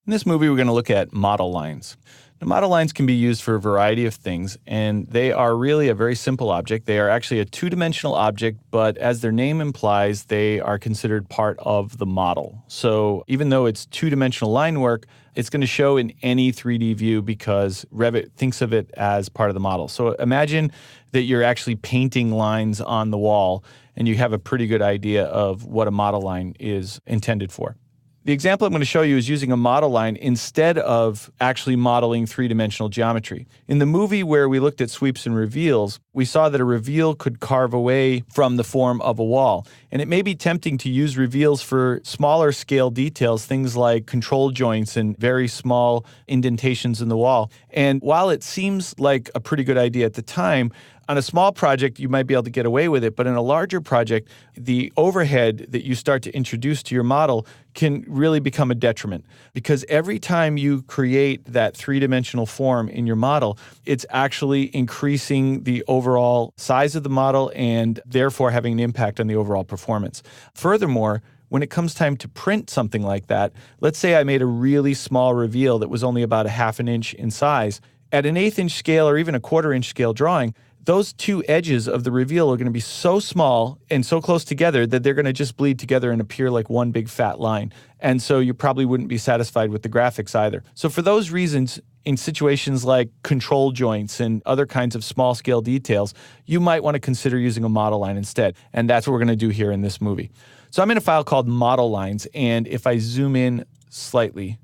In this movie, we're going to look at model lines. Now, model lines can be used for a variety of things, and they are really a very simple object. They are actually a two-dimensional object, but as their name implies, they are considered part of the model. So even though it's two-dimensional line work, it's going to show in any 3D view because Revit thinks of it as part of the model. So imagine that you're actually painting lines on the wall, and you have a pretty good idea of what a model line is intended for. The example I'm going to show you is using a model line instead of actually modeling three-dimensional geometry. In the movie where we looked at sweeps and reveals, we saw that a reveal could carve away from the form of a wall. And it may be tempting to use reveals for smaller scale details, things like control joints and very small indentations in the wall. And while it seems like a pretty good idea at the time, on a small project, you might be able to get away with it, but in a larger project, the overhead that you start to introduce to your model can really become a detriment because every time you create that three-dimensional form in your model, it's actually increasing the overall size of the model and therefore having an impact on the overall performance. Furthermore, when it comes time to print something like that, let's say I made a really small reveal that was only about a half an inch in size. At an 1/8 inch scale or even a 1/4 inch scale drawing, those two edges of the reveal are going to be so small and so close together that they're going to just bleed together and appear like one big fat line. And so you probably wouldn't be satisfied with the graphics either. So for those reasons, in situations like control joints and other kinds of small scale details, you might want to consider using a model line instead. And that's what we're going to do here in this movie. So I'm in a file called model lines. And if I zoom in slightly,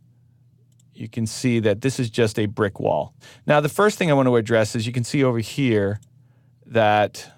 you can see that this is just a brick wall. Now, the first thing I want to address is you can see over here that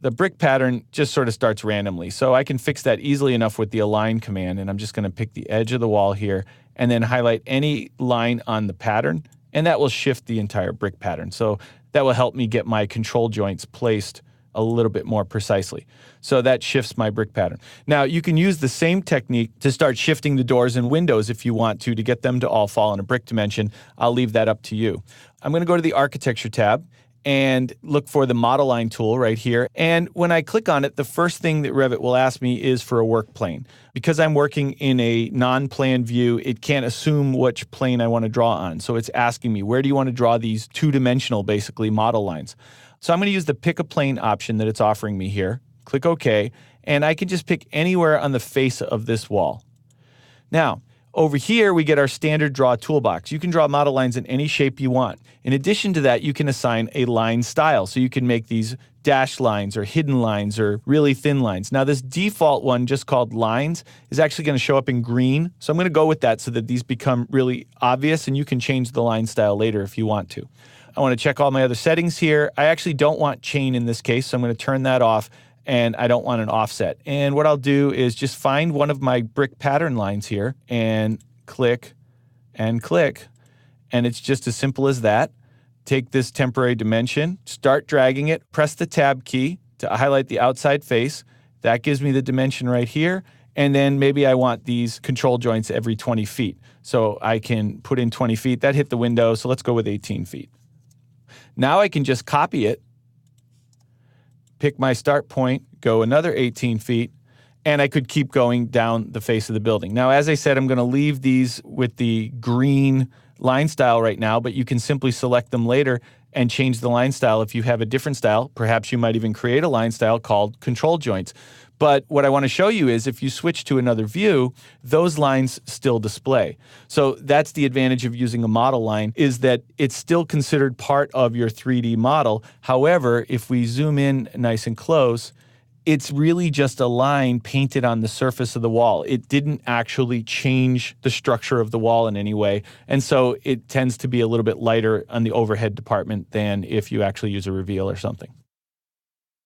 the brick pattern just sort of starts randomly. So I can fix that easily enough with the align command, and I'm just going to pick the edge of the wall here and then highlight any line on the pattern, and that will shift the entire brick pattern. So that will help me get my control joints placed a little bit more precisely. So that shifts my brick pattern. Now, you can use the same technique to start shifting the doors and windows if you want to get them to all fall in a brick dimension. I'll leave that up to you. I'm going to go to the Architecture tab and look for the model line tool right here. And when I click on it, the first thing that Revit will ask me is for a work plane. Because I'm working in a non-plan view, it can't assume which plane I want to draw on. So it's asking me, where do you want to draw these two-dimensional, basically, model lines? So I'm going to use the pick a plane option that it's offering me here. Click OK, and I can just pick anywhere on the face of this wall. Now, over here, we get our standard draw toolbox. You can draw model lines in any shape you want. In addition to that, you can assign a line style. So you can make these dashed lines or hidden lines or really thin lines. Now, this default one, just called lines, is actually going to show up in green. So I'm going to go with that so that these become really obvious, and you can change the line style later if you want to. I want to check all my other settings here. I actually don't want chain in this case, so I'm going to turn that off. And I don't want an offset. And what I'll do is just find one of my brick pattern lines here and click and click. And it's just as simple as that. Take this temporary dimension, start dragging it, press the tab key to highlight the outside face. That gives me the dimension right here. And then maybe I want these control joints every 20 feet. So I can put in 20 feet. That hit the window, so let's go with 18 feet. Now I can just copy it, pick my start point, go another 18 feet, and I could keep going down the face of the building. Now, as I said, I'm going to leave these with the green line style right now, but you can simply select them later and change the line style if you have a different style. Perhaps you might even create a line style called control joints. But what I want to show you is if you switch to another view, those lines still display. So that's the advantage of using a model line, is that it's still considered part of your 3D model. However, if we zoom in nice and close, it's really just a line painted on the surface of the wall. It didn't actually change the structure of the wall in any way. And so it tends to be a little bit lighter on the overhead department than if you actually use a reveal or something.